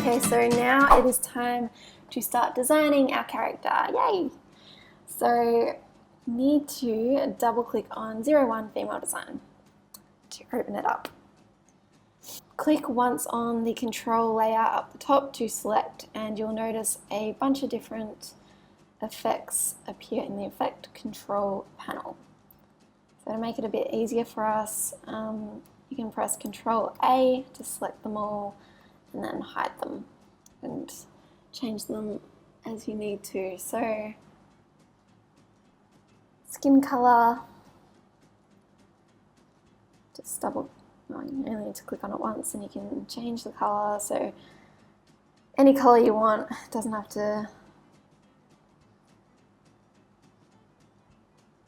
Okay, so now it is time to start designing our character. Yay! So need to double click on 01 female design to open it up. Click once on the control layer up the top to select, and you'll notice a bunch of different effects appear in the effect control panel. So to make it a bit easier for us, you can press Control A to select them all and then hide them and change them as you need to. So skin color, just you only need to click on it once and you can change the color. So any color you want, it doesn't have to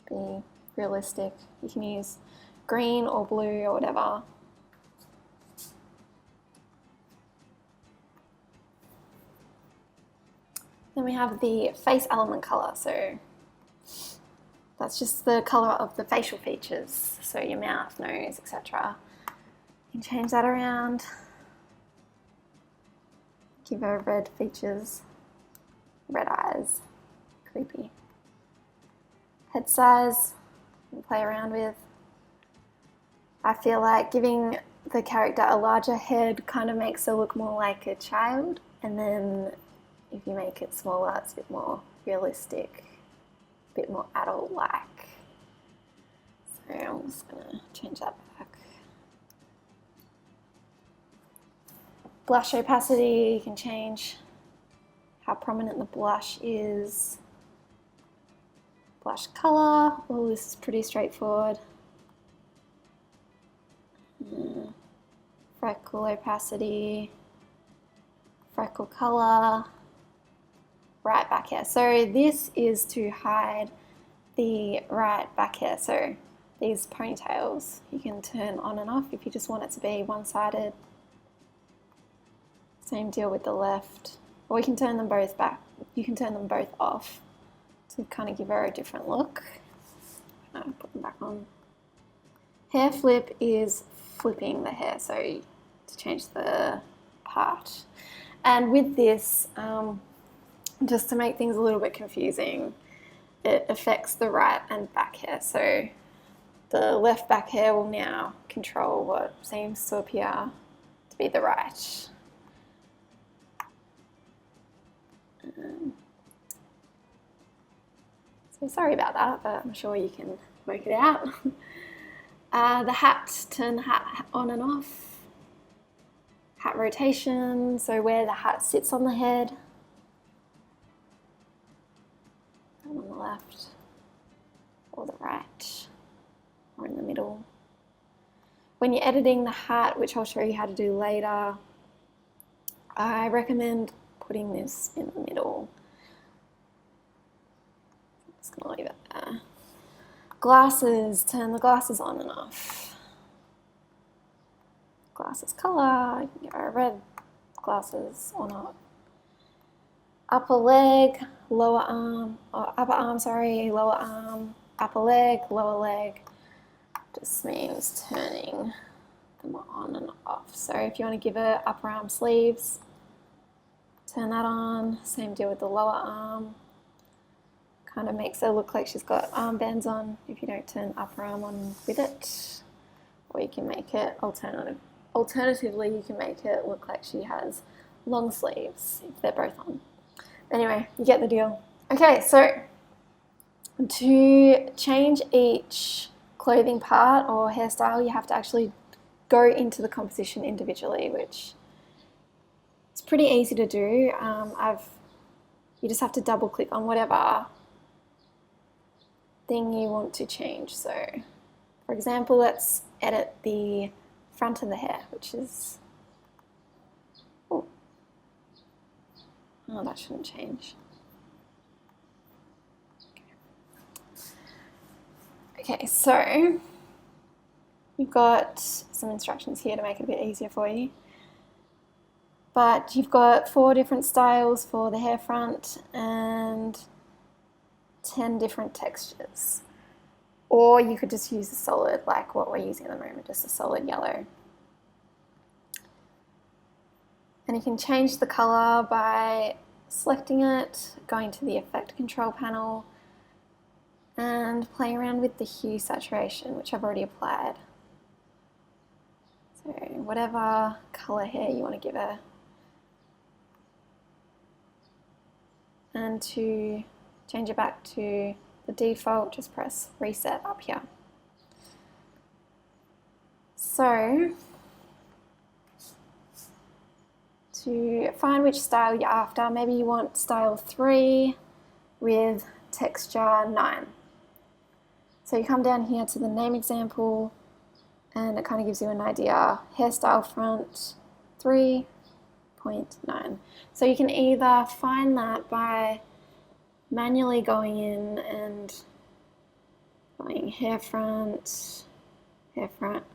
be realistic. You can use green or blue or whatever. Then we have the face element color. So that's just the color of the facial features. So your mouth, nose, etc. You can change that around. Give her red features, red eyes, creepy. Head size, you can play around with. I feel like giving the character a larger head kind of makes her look more like a child, and then if you make it smaller, it's a bit more realistic, a bit more adult-like. So I'm just going to change that back. Blush opacity, you can change how prominent the blush is. Blush color, well, this is pretty straightforward. Freckle opacity, freckle color, right back hair. So this is to hide the right back hair. So these ponytails you can turn on and off if you just want it to be one-sided. Same deal with the left. Or you can turn them both back. You can turn them both off to kind of give her a different look. I'll put them back on. Hair flip is flipping the hair, so to change the part. And with this, just to make things a little bit confusing, it affects the right and back hair. So the left back hair will now control what seems to appear to be the right. So sorry about that, but I'm sure you can work it out. The hat, turn the hat on and off. Hat rotation, so where the hat sits on the head. On the left, or the right, or in the middle. When you're editing the hat, which I'll show you how to do later, I recommend putting this in the middle. I'm just going to leave it there. Glasses, turn the glasses on and off. Glasses color, you can give her red glasses or not. Upper leg, lower arm, or upper arm, sorry, lower arm, upper leg, lower leg. Just means turning them on and off. So if you want to give her upper arm sleeves, turn that on. Same deal with the lower arm. Kind of makes her look like she's got armbands on if you don't turn upper arm on with it. Or you can make it alternatively, you can make it look like she has long sleeves if they're both on. Anyway, you get the deal. Okay, so to change each clothing part or hairstyle, you have to actually go into the composition individually, which is pretty easy to do. You just have to double click on whatever thing you want to change. So for example, let's edit the front of the hair, which is, oh, that shouldn't change. Okay, so you've got some instructions here to make it a bit easier for you. But you've got 4 different styles for the hair front and 10 different textures. Or you could just use a solid, like what we're using at the moment, just a solid yellow. And you can change the color by selecting it, going to the effect control panel, and playing around with the hue saturation, which I've already applied. So whatever color here you want to give her. And to change it back to the default, just press reset up here. So to find which style you're after, maybe you want style 3 with texture 9. So you come down here to the name example, and it kind of gives you an idea. Hairstyle front 3.9. So you can either find that by manually going in and going hair front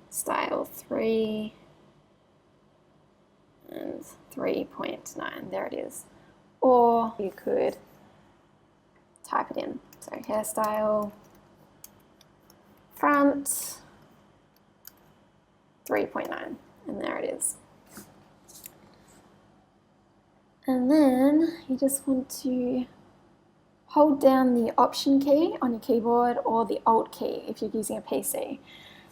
style 3 and 3.9, there it is. Or you could type it in. So hairstyle front 3.9, and there it is. And then you just want to hold down the Option key on your keyboard or the Alt key if you're using a PC,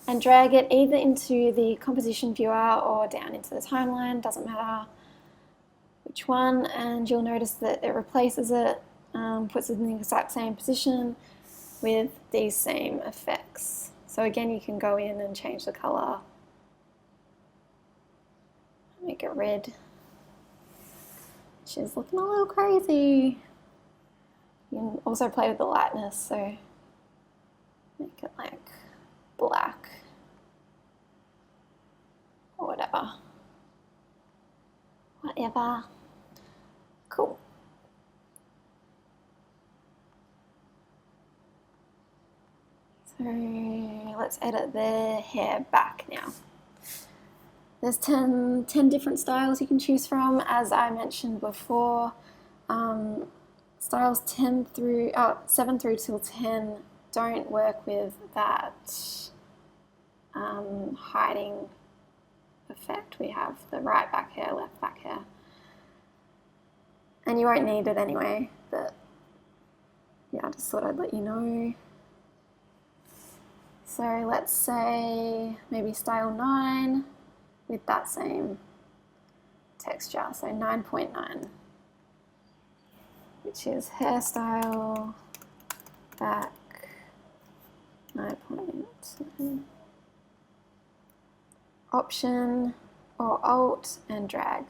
and drag it either into the composition viewer or down into the timeline, doesn't matter which one, and you'll notice that it replaces it, puts it in the exact same position with these same effects. So again, you can go in and change the color, make it red. She's looking a little crazy. You can also play with the lightness, so make it like black or whatever. Whatever. Cool. So let's edit the hair back now. There's 10 different styles you can choose from, as I mentioned before. Styles 7 through till 10 don't work with that hiding effect. We have the right back hair, left back hair. And you won't need it anyway, but yeah, I just thought I'd let you know. So let's say maybe style 9 with that same texture, so 9.9, which is hairstyle back 9.9. Option or Alt and drag.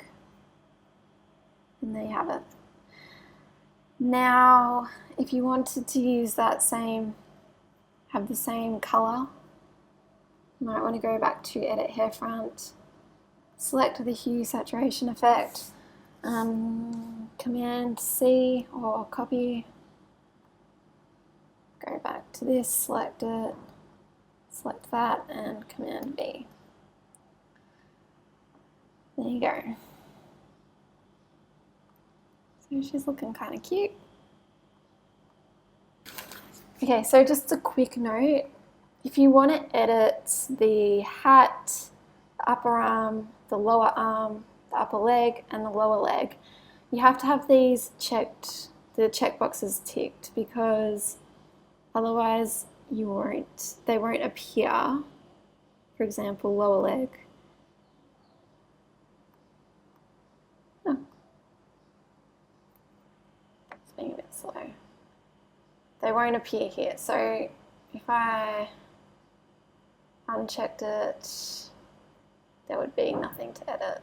And there you have it. Now, if you wanted to use that same, have the same color, you might want to go back to Edit Hair Front, select the Hue Saturation effect, Command C or copy, go back to this, select it, select that, and Command V. There you go. So she's looking kind of cute. Okay, so just a quick note. If you want to edit the hat, the upper arm, the lower arm, the upper leg, and the lower leg, you have to have these checked, the checkboxes ticked, because otherwise they won't appear. For example, lower leg. Oh. It's being a bit slow. They won't appear here. So if I unchecked it, there would be nothing to edit.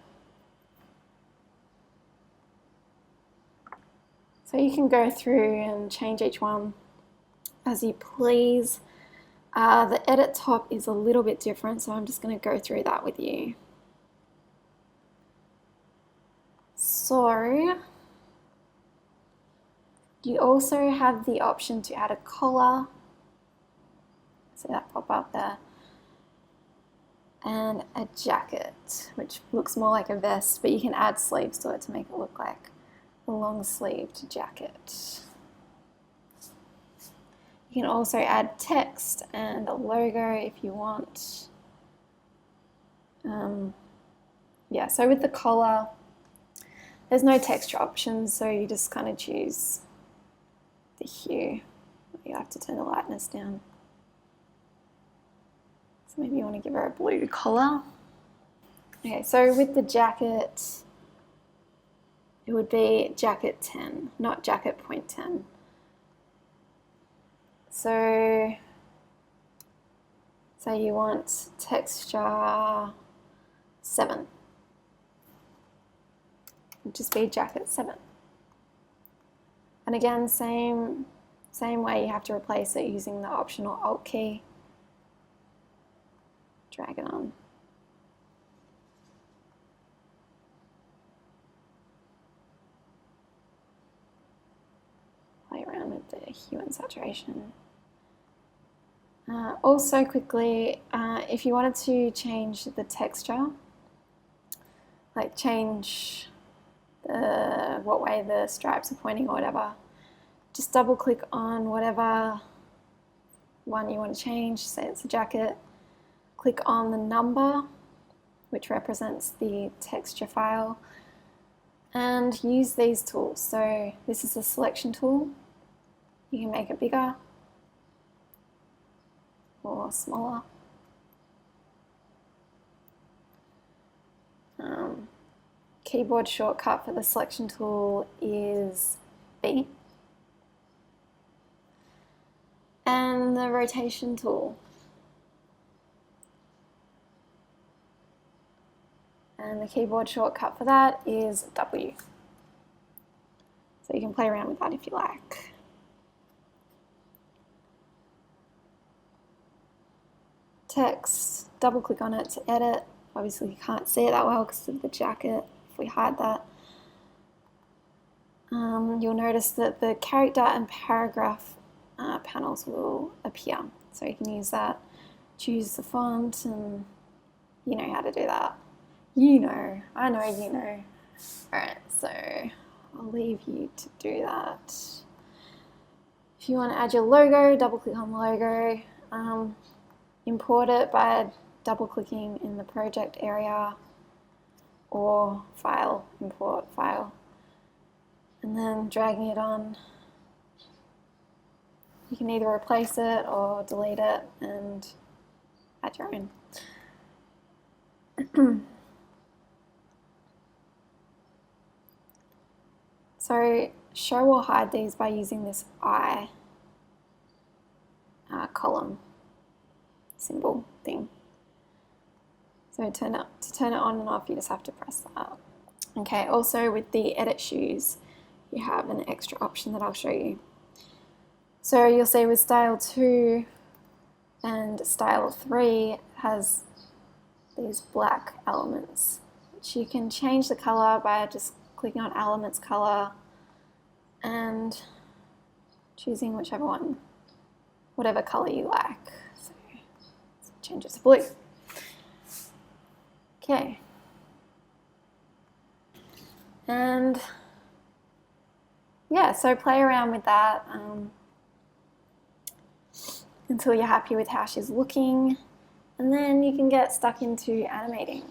So you can go through and change each one as you please. The edit top is a little bit different, so I'm just going to go through that with you. So you also have the option to add a collar. See that pop up there? And a jacket, which looks more like a vest, but you can add sleeves to it to make it look like a long-sleeved jacket. You can also add text and a logo if you want. Yeah, so with the collar, There's no texture options, so you just kind of choose the hue. You have to turn the lightness down. So maybe you want to give her a blue collar. Okay, so with the jacket, it would be jacket 10, not jacket point 10. So say you want texture 7. It would just be jacket 7. And again, same way, you have to replace it using the optional Alt key. Drag it on. Play around with the hue and saturation. Also quickly, if you wanted to change the texture, like change what way the stripes are pointing or whatever, just double click on whatever one you want to change. Say it's a jacket, click on the number, which represents the texture file, and use these tools. So this is the selection tool. You can make it bigger or smaller. Keyboard shortcut for the selection tool is B. And the rotation tool. And the keyboard shortcut for that is W. So you can play around with that if you like. Text, double click on it to edit. Obviously you can't see it that well because of the jacket. If we hide that, you'll notice that the character and paragraph panels will appear. So you can use that, choose the font, and you know how to do that. You know, I know you know. Alright, so I'll leave you to do that. If you want to add your logo, double click on the logo. Import it by double clicking in the project area or file, import file, and then dragging it on. You can either replace it or delete it and add your own. So show or hide these by using this I column symbol thing. So to turn it on and off, you just have to press that. Okay, also with the edit shoes, you have an extra option that I'll show you. So you'll see with style 2 and style 3 has these black elements, which you can change the color by just clicking on elements color and choosing whichever one, whatever color you like. So change it to blue. Okay. And yeah, so play around with that until you're happy with how she's looking, and then you can get stuck into animating.